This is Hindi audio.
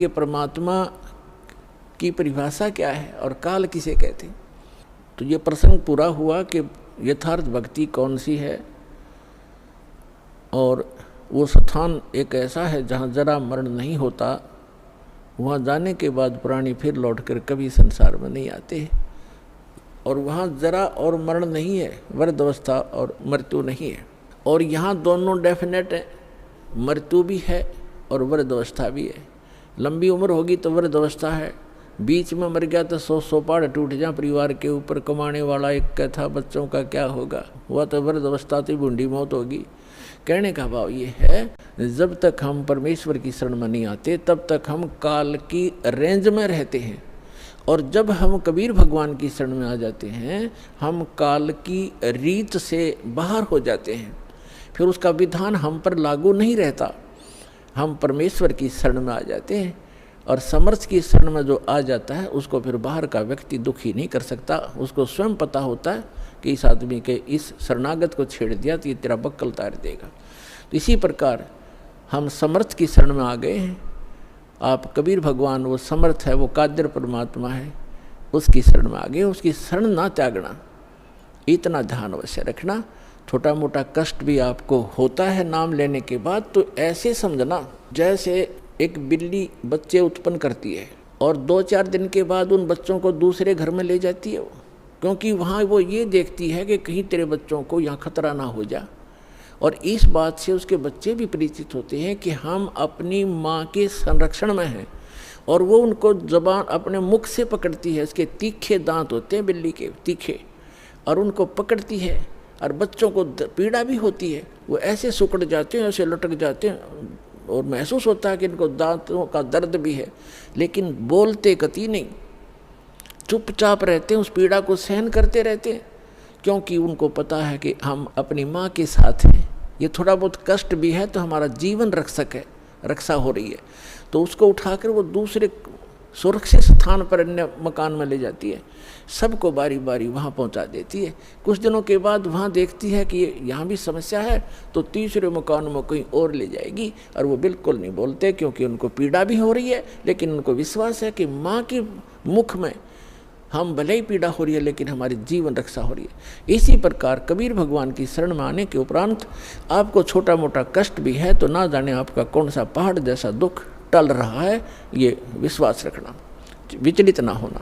कि परमात्मा की परिभाषा क्या है और काल किसे कहते हैं। तो ये प्रसंग पूरा हुआ कि यथार्थ भक्ति कौन सी है, और वो स्थान एक ऐसा है जहाँ जरा मरण नहीं होता। वहाँ जाने के बाद प्राणी फिर लौटकर कभी संसार में नहीं आते, और वहाँ जरा और मरण नहीं है, वृद्ध अवस्था और मृत्यु नहीं है। और यहाँ दोनों डेफिनेट है, मृत्यु भी है और वृद्ध अवस्था भी है। लंबी उम्र होगी तो वृद्ध अवस्था है, बीच में मर गया तो 100 पहाड़ टूट जा परिवार के ऊपर, कमाने वाला एक का था, बच्चों का क्या होगा, हुआ तो वृद्ध अवस्था तो बूढ़ी मौत होगी। कहने का भाव ये है, जब तक हम परमेश्वर की शरण में नहीं आते तब तक हम काल की रेंज में रहते हैं, और जब हम कबीर भगवान की शरण में आ जाते हैं हम काल की रीत से बाहर हो जाते हैं। फिर उसका विधान हम पर लागू नहीं रहता, हम परमेश्वर की शरण में आ जाते हैं। और समर्थ की शरण में जो आ जाता है उसको फिर बाहर का व्यक्ति दुखी नहीं कर सकता। उसको स्वयं पता होता है कि इस आदमी के इस शरणागत को छेड़ दिया तो ये तेरा बक्कल उतार देगा। तो इसी प्रकार हम समर्थ की शरण में आ गए हैं। आप कबीर भगवान वो समर्थ है, वो कादिर परमात्मा है, उसकी शरण में आ गए। उसकी शरण ना त्यागना, इतना ध्यान अवश्य रखना। छोटा मोटा कष्ट भी आपको होता है नाम लेने के बाद, तो ऐसे समझना जैसे एक बिल्ली बच्चे उत्पन्न करती है और 2-4 दिन के बाद उन बच्चों को दूसरे घर में ले जाती है, क्योंकि वहाँ वो ये देखती है कि कहीं तेरे बच्चों को यहाँ खतरा ना हो जा। और इस बात से उसके बच्चे भी परिचित होते हैं कि हम अपनी माँ के संरक्षण में हैं, और वो उनको ज़बान अपने मुख से पकड़ती है। उसके तीखे दांत होते हैं बिल्ली के, तीखे, और उनको पकड़ती है। और बच्चों को पीड़ा भी होती है, वो ऐसे सुकड़ जाते हैं, ऐसे लटक जाते हैं, और महसूस होता है कि इनको दांतों का दर्द भी है, लेकिन बोलते कतई नहीं, चुपचाप रहते हैं, उस पीड़ा को सहन करते रहते हैं, क्योंकि उनको पता है कि हम अपनी माँ के साथ हैं। ये थोड़ा बहुत कष्ट भी है तो हमारा जीवन रक्षक है, रक्षा हो रही है। तो उसको उठाकर वो दूसरे सुरक्षित स्थान पर अन्य मकान में ले जाती है, सबको बारी बारी वहाँ पहुँचा देती है। कुछ दिनों के बाद वहाँ देखती है कि यहाँ भी समस्या है, तो तीसरे मकान में कहीं और ले जाएगी। और वो बिल्कुल नहीं बोलते, क्योंकि उनको पीड़ा भी हो रही है, लेकिन उनको विश्वास है कि माँ के मुख में हम भले ही पीड़ा हो रही है लेकिन हमारी जीवन रक्षा हो रही है। इसी प्रकार कबीर भगवान की शरण में आने के उपरांत आपको छोटा मोटा कष्ट भी है तो ना जाने आपका कौन सा पहाड़ जैसा दुख टल रहा है, ये विश्वास रखना, विचलित ना होना।